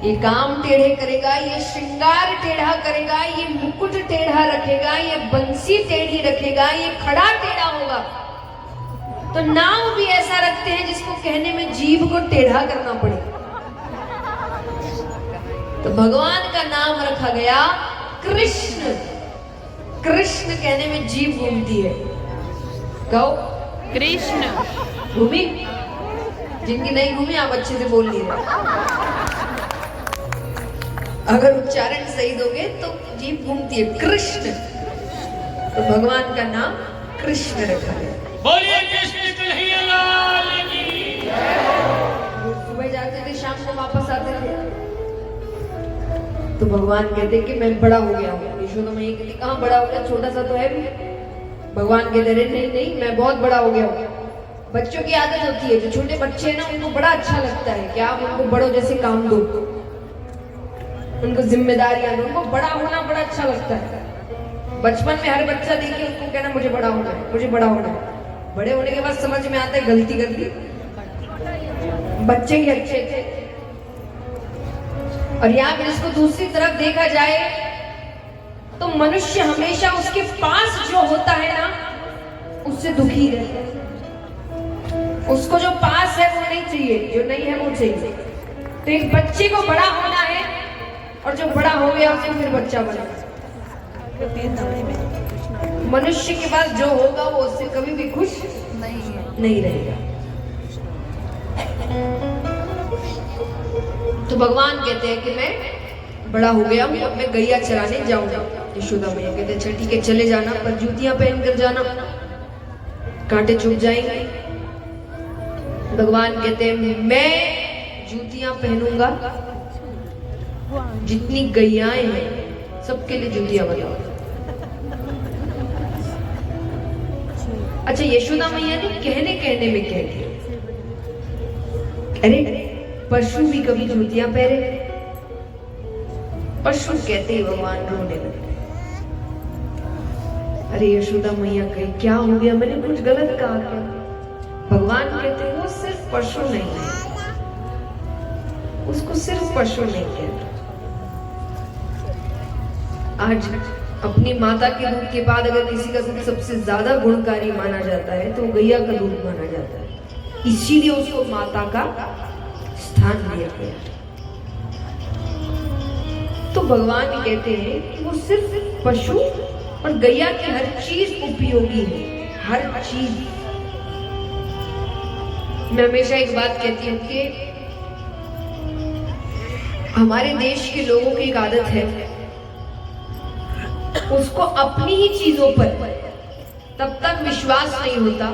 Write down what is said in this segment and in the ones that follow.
ये काम टेढ़े करेगा, ये श्रृंगार टेढ़ा करेगा, ये मुकुट टेढ़ा रखेगा, ये बंसी टेढ़ी रखेगा, ये खड़ा टेढ़ा होगा। तो नाम भी ऐसा रखते हैं जिसको कहने में जीभ को टेढ़ा करना पड़े। तो भगवान का नाम रखा गया कृष्ण। कृष्ण कहने में जीभ घूमती है। कहो कृष्ण। घूमी? जिनकी नहीं घूमी आप अच्छे से बोल नहीं रहे। अगर उच्चारण सही दोगे तो जीभ घूमती है। कृष्ण, तो भगवान का नाम कृष्ण रखा है। बोलिए कृष्ण कन्हैया लाल की। सुबह जाते थे, शाम को वापस आते थे, तो भगवान कहते कि मैं बड़ा हो गया हूँ। यशोदा मैया कहती कहाँ बड़ा हो गया, छोटा सा तो है भी। भगवान कहते रहे नहीं नहीं, मैं बहुत बड़ा हो गया हूँ। बच्चों की आदत होती है, जो छोटे बच्चे हैं ना, उनको बड़ा अच्छा लगता है कि आप उनको बड़ों जैसे काम दो, उनको जिम्मेदारियां दो, उनको बड़ा होना बड़ा अच्छा लगता है। बचपन में हर बच्चा देखिए उसको कहना मुझे बड़ा होना है, मुझे बड़ा होना है। बड़े होने के बाद समझ में आता है गलती कर दी, बच्चे ही अच्छे थे। और यहाँ पर इसको दूसरी तरफ देखा जाए तो मनुष्य हमेशा उसके पास जो होता है ना उससे दुखी रहता है। उसको जो पास है वो नहीं चाहिए, जो नहीं है वो चाहिए। तो एक बच्चे को बड़ा होना है और जो बड़ा हो गया उसे फिर बच्चा बना। मनुष्य के पास जो होगा वो उससे कभी भी खुश नहीं रहेगा। तो भगवान कहते हैं कि मैं बड़ा हो गया हूँ, अब मैं गैया चराने जाऊंगा। यशोदा मैया कहते हैं अच्छा ठीक है चले जाना, पर जूतियां पहन कर जाना, कांटे चुभ जाएंगे। भगवान कहते हैं मैं जूतियां पहनूंगा, जितनी गैयाएं हैं सबके लिए जूतियां बनाऊंगा। अच्छा यशोदा मैया ने कहने में कह दिया, अरे पशु भी कभी जूतियां पहने। पशु कहते ही भगवान रोने लगे। अरे यशोदा मैया कही क्या हो गया, मैंने कुछ गलत कहा क्या? भगवान कहते वो सिर्फ पशु नहीं है, उसको सिर्फ पशु नहीं कहते। आज अपनी माता के दूध के बाद अगर किसी का दूध सबसे ज्यादा गुणकारी माना जाता है तो गैया का दूध माना जाता है, इसीलिए उसको माता का स्थान दिया गया। तो भगवान कहते हैं कि वो सिर्फ पशु और गैया की हर चीज उपयोगी है, हर चीज। मैं हमेशा एक बात कहती हूँ कि हमारे देश के लोगों की एक आदत है, उसको अपनी ही चीजों पर तब तक विश्वास नहीं होता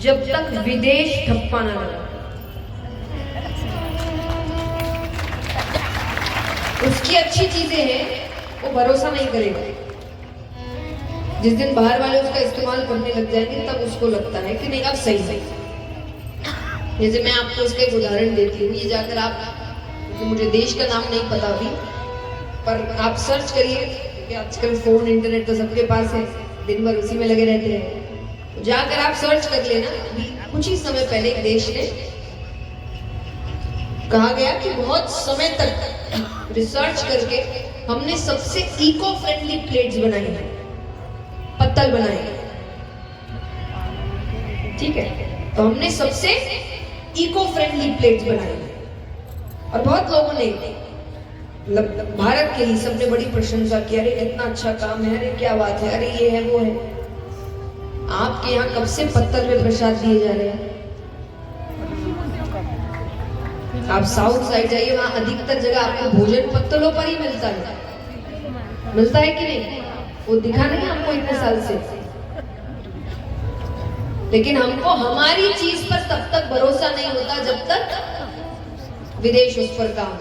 जब तक विदेश ठप्पा ना लगा। उसकी अच्छी चीजें हैं वो भरोसा नहीं करेगा। जिस दिन बाहर वाले उसका इस्तेमाल करने लग जाएंगे तब उसको लगता है कि नहीं अब सही है। जैसे मैं आपको इसका एक उदाहरण देती हूँ, ये जाकर आप, मुझे देश का नाम नहीं पता अभी, पर आप सर्च करिए क्योंकि आजकल फोन इंटरनेट तो सबके पास है, दिन भर उसी में लगे रहते हैं। तो जाकर आप सर्च कर लेना। कुछ ही समय पहले एक देश ने कहा गया कि बहुत समय तक रिसर्च करके हमने सबसे इको फ्रेंडली प्लेट्स बनाई है, पत्तल बनाए हैं, ठीक है। तो हमने सबसे इको फ्रेंडली प्लेट्स बनाई है और बहुत लोगों ने, मतलब भारत के ही सबने बड़ी प्रशंसा की, अरे इतना अच्छा काम है, अरे क्या बात है, अरे ये है वो है। आपके यहाँ कब से पत्तल में प्रसाद दिए जा रहे हैं? आप साउथ साइड जाइए, वहां अधिकतर जगह आपको भोजन पत्तलों पर ही मिलता है। मिलता है कि नहीं? वो दिखा नहीं आपको इतने साल से। लेकिन हमको हमारी चीज पर तब तक भरोसा नहीं होता जब तक विदेश उस पर काम,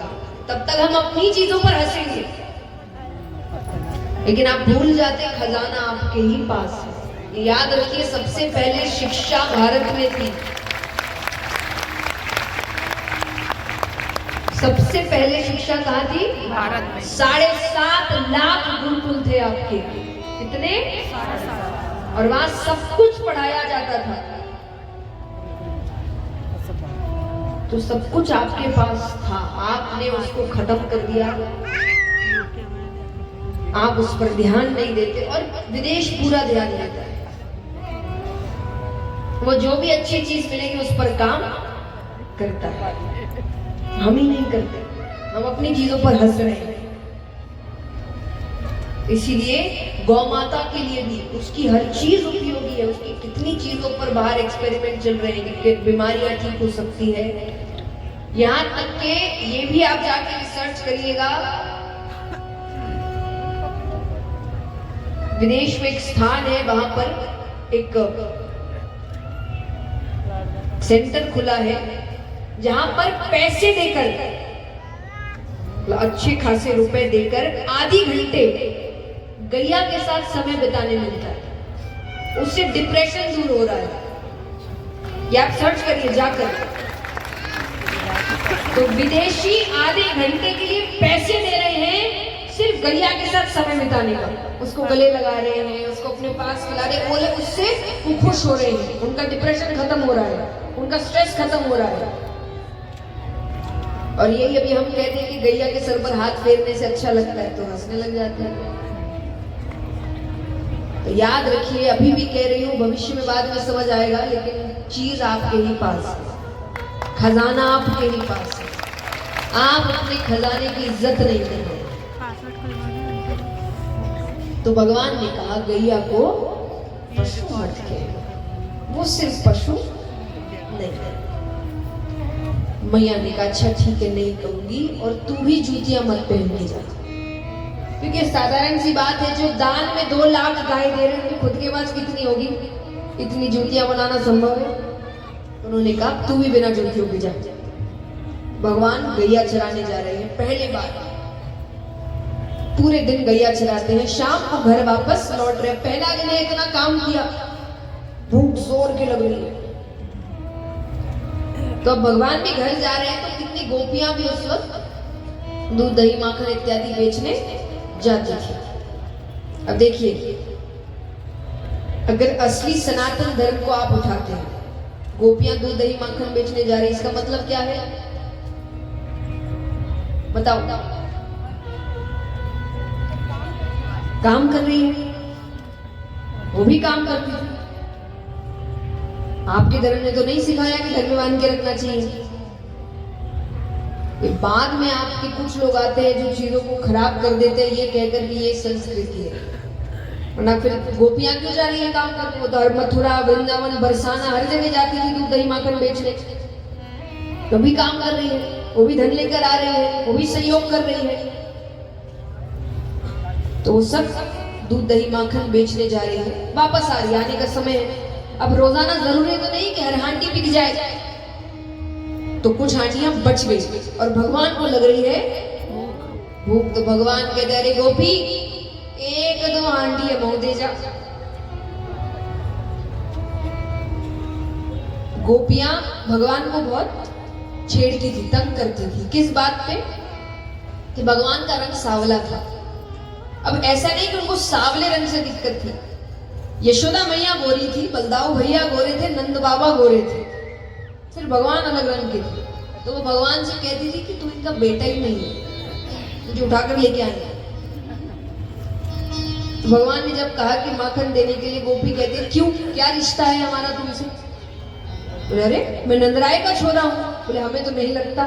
तब तक हम अपनी चीजों पर हंसेंगे। लेकिन आप भूल जाते खजाना आपके ही पास है। याद रखिए सबसे पहले शिक्षा भारत में थी, सबसे पहले शिक्षा कहाँ थी? भारत में। 7.5 लाख गुरुकुल थे आपके, कितने? और वहां सब कुछ पढ़ाया जाता था। तो सब कुछ आपके पास था, आपने उसको खत्म कर दिया, आप उस पर ध्यान नहीं देते। और विदेश पूरा ध्यान देता है, वो जो भी अच्छी चीज मिलेगी उस पर काम करता है, हम ही नहीं करते, हम अपनी चीजों पर हंस रहे हैं। इसीलिए गौ माता के लिए भी उसकी हर चीज उपयोगी है, उसकी कितनी चीजों पर बाहर एक्सपेरिमेंट चल रहे हैं कि बीमारियां ठीक हो सकती है। यहाँ तक के ये भी आप जाके रिसर्च करिएगा, विदेश में एक स्थान है, वहां पर एक सेंटर खुला है जहां पर पैसे देकर, अच्छे खासे रुपए देकर आधी घंटे गैया के साथ समय बिताने मिलता है, उससे डिप्रेशन दूर हो रहा है। ये आप सर्च करिए जाकर। तो विदेशी आधे घंटे के लिए पैसे दे रहे हैं सिर्फ गैया के साथ समय बिताने का, उसको गले लगा रहे हैं, उसको अपने पास मिला रहे, बोले उससे वो खुश हो रहे हैं, उनका डिप्रेशन खत्म हो रहा है, उनका स्ट्रेस खत्म हो रहा है। और यही अभी हम कहते हैं कि गैया के सर पर हाथ फेरने से अच्छा लगता है, तो हंसने लग जाते हैं। तो याद रखिए, अभी भी कह रही हूँ, भविष्य में बाद में समझ आएगा, लेकिन चीज आपके ही पास है, खजाना आपके ही पास है, आप अपने खजाने की इज्जत नहीं करेंगे। तो भगवान ने कहा गैया को पशु मत कह, वो सिर्फ पशु नहीं है। मैया ने कहा अच्छा ठीक है, नहीं कहूंगी, और तू भी जूतियां मत पहन के जा, क्योंकि साधारण सी बात है, जो दान में 2 लाख गाय दे रहे हैं, खुद के पास कितनी होगी, इतनी जूतियां बनाना संभव है। उन्होंने कहा तू भी बिना जूतियों के जा। भगवान गैया चराने जा रहे हैं, पहले बार पूरे दिन गैया चराते हैं, शाम को घर वापस लौट रहे। पहला दिन है, इतना काम किया, भूख जोर के लग रही है, तो अब भगवान भी घर जा रहे हैं, तो कितनी गोपियां भी उस वक्त दूध दही माखन इत्यादि बेचने जाती थी। अब देखिए, अगर असली सनातन धर्म को आप उठाते हैं, गोपियां दूध दही माखन बेचने जा रही, इसका मतलब क्या है बताओ? काम कर रही है, वो भी काम करती थी। आपके धर्म ने तो नहीं सिखाया कि घर में बांध के रखना चाहिए। बाद में आपके कुछ लोग आते हैं जो चीजों को खराब कर देते हैं, ये कहकर कि ये संस्कृति है, वरना फिर गोपियां क्यों जा रही है काम करने? वो तो हर मथुरा, वृंदावन, बरसाना हर जगह जाती थी दूध दही माखन बेचने, तो भी काम कर रही है, वो भी धन लेकर आ रही है, वो भी सहयोग कर रही है। तो वो सब दूध दही माखन बेचने जा रही है, वापस आ रही, आने का समय है। अब रोजाना जरूरी तो नहीं कि हर हांडी बिक जाए, तो कुछ हांडियां बच गई और भगवान को लग रही है भूख। तो भगवान कहते अरे गोपी, 1-2 हांडी है बहु दे जा। गोपियां भगवान को बहुत छेड़ती थी, तंग करती थी, किस बात पे? कि भगवान का रंग सांवला था। अब ऐसा नहीं कि उनको सांवले रंग से दिक्कत थी, यशोदा मैया गोरी थी, बलदाऊ भैया गोरे थे, नंद बाबा गोरे थे, सिर्फ भगवान अलग रंग के थे। तो वो भगवान से कहती थी कि तू इनका बेटा ही नहीं है, मुझे उठाकर लेके आए। तो भगवान ने जब कहा कि माखन देने के लिए, गोपी कहती है क्यों, क्या रिश्ता है हमारा तुमसे? बोले अरे मैं नंदराय का छोरा हूँ। बोले हमें तो नहीं लगता।